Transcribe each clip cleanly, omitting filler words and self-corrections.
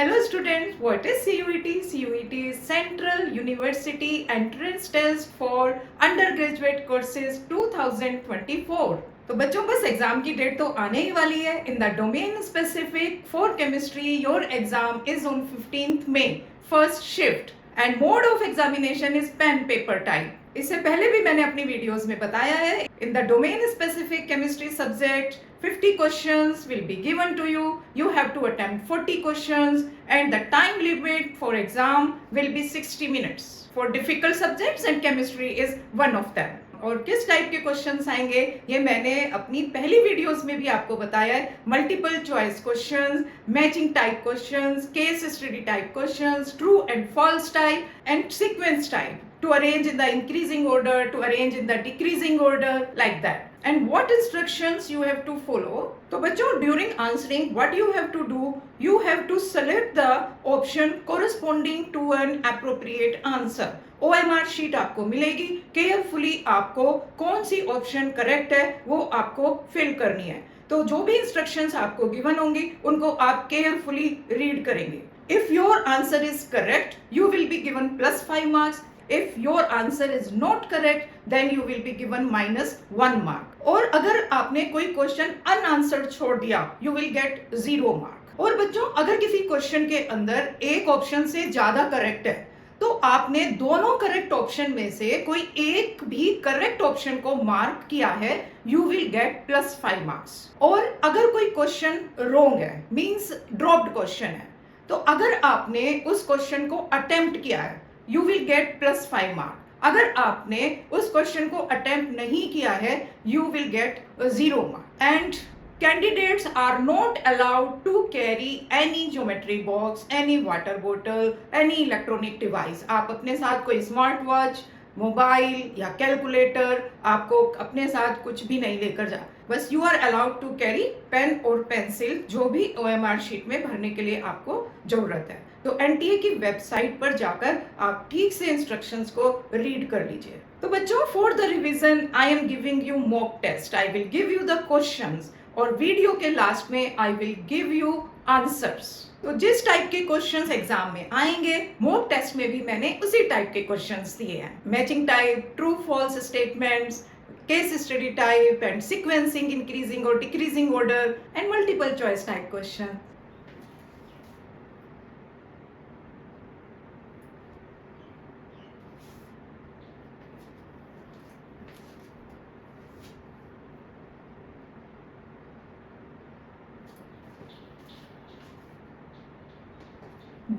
Hello students, what is CUET? CUET is Central University Entrance Test for Undergraduate Courses 2024. तो बच्चों बस exam की date तो आने ही वाली है. In the domain specific for chemistry your exam is on 15th May, first shift, and mode of examination is pen paper type. इससे पहले भी मैंने अपनी वीडियोस में बताया है. In the domain specific chemistry subject 50 questions will be given to you. You have to attempt 40 questions and the time limit for exam will be 60 minutes. For difficult subjects and chemistry is one of them. और किस type के questions आएंगे ये मैंने अपनी पहली videos में भी आपको बताया है. Multiple choice questions, matching type questions, case study type questions, true and false type and sequence type, to arrange in the increasing order, to arrange in the decreasing order, like that. And what instructions you have to follow? तो बच्चों during answering what you have to do, you have to select the option corresponding to an appropriate answer. OMR sheet आपको मिलेगी, carefully आपको कौन C option correct है वो आपको fill करनी है. तो जो भी इंस्ट्रक्शंस आपको गिवन होंगी उनको आप केयरफुली रीड करेंगे. If your answer is correct, you will be given plus 5 marks. If your answer is not correct, then you will be given -1 mark. और अगर आपने कोई क्वेश्चन अनआंसर्ड छोड़ दिया, you will get 0 mark. और बच्चों अगर किसी क्वेश्चन के अंदर एक ऑप्शन से ज्यादा करेक्ट है तो आपने दोनों करेक्ट ऑप्शन में से कोई एक भी करेक्ट ऑप्शन को मार्क किया है, you will get +5 marks. और अगर कोई क्वेश्चन रॉन्ग है, मींस ड्रॉप्ड क्वेश्चन है, तो अगर आपने उस क्वेश्चन को अटेम्प्ट किया है, you will get +5 mark. अगर आपने उस क्वेश्चन को अटेम्प्ट नहीं किया है, you will get 0 mark. And candidates are not allowed to carry any geometry box, any water bottle, any electronic device. आप अपने साथ कोई स्मार्ट वॉच, मोबाइल या कैलकुलेटर, आपको अपने साथ कुछ भी नहीं लेकर जा. बस you are allowed to carry pen और पेंसिल, जो भी OMR शीट में भरने के लिए आपको जरूरत है. तो NTA की वेबसाइट पर जाकर आप ठीक से इंस्ट्रक्शंस को रीड कर लीजिए. तो बच्चों for the revision I am giving you mock test. I will give you the questions और वीडियो के लास्ट में I will give you answers. तो जिस टाइप के क्वेश्चंस एग्जाम में आएंगे, मॉक टेस्ट में भी मैंने उसी टाइप के क्वेश्चंस दिए हैं. Matching type, true false statements, case study type and sequencing, increasing or decreasing order, and multiple choice type question.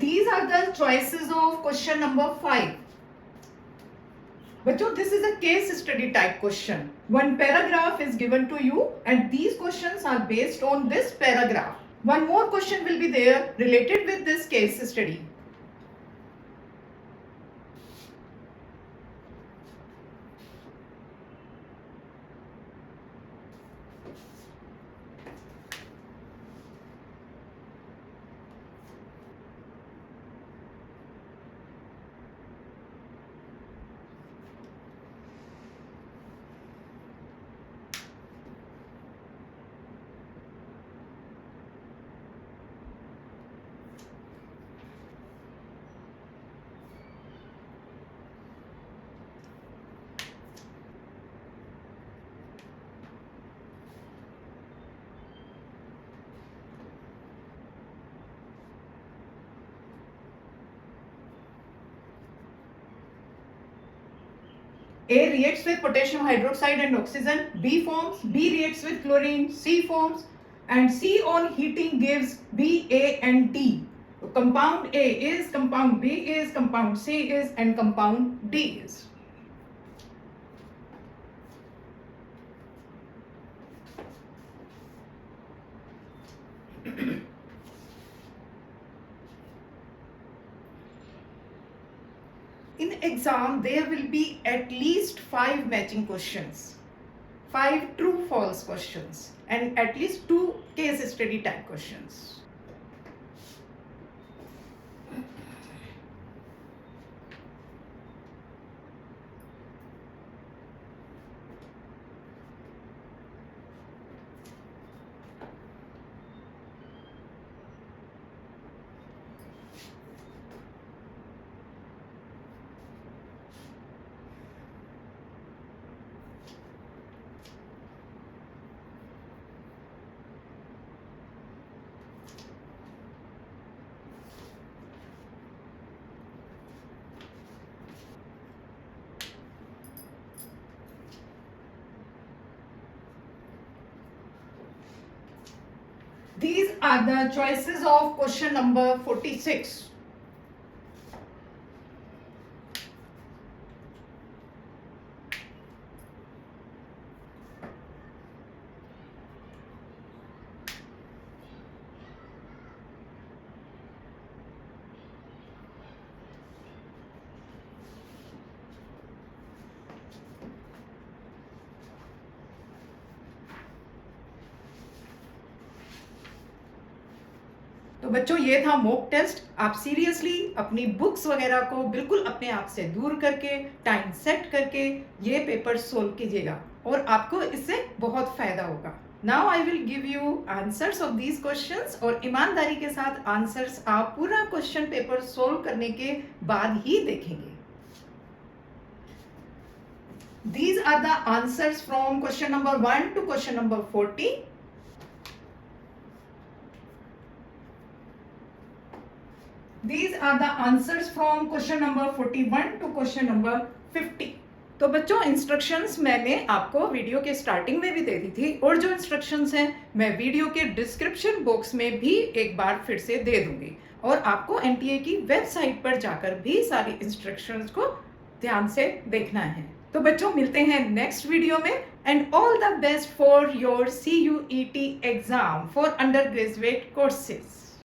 These are the choices of question number 5. Bachcho, this is a case study type question. One paragraph is given to you and these questions are based on this paragraph. One more question will be there related with this case study. A reacts with potassium hydroxide and oxygen, B forms, B reacts with chlorine, C forms, and C on heating gives B, A and D. So compound A is, compound B is, compound C is, and compound D is. In exam, there will be at least 5 matching questions, 5 true false questions, and at least 2 case study type questions. These are the choices of question number 46. तो बच्चों ये था mock test. आप seriously अपनी books वगैरह को बिल्कुल अपने आप से दूर करके टाइम सेट करके ये पेपर सोल्व कीजिएगा और आपको इससे बहुत फायदा होगा। Now I will give you answers of these questions और ईमानदारी के साथ आंसर्स आप पूरा क्वेश्चन पेपर सोल्व करने के बाद ही देखेंगे। These are the answers from question number 1 to question number 40. These are the answers from question number 41 to question number 50. तो बच्चों इंस्ट्रक्शंस मैंने आपको वीडियो के स्टार्टिंग में भी दे दी थी और जो इंस्ट्रक्शंस हैं मैं वीडियो के डिस्क्रिप्शन बॉक्स में भी एक बार फिर से दे दूंगी और आपको एनटीए की वेबसाइट पर जाकर भी सारी इंस्ट्रक्शंस को ध्यान से देखना है। तो बच्चों मिलते हैं नेक्स्ट वीडियो में and all the best for your CUET exam for under graduate courses.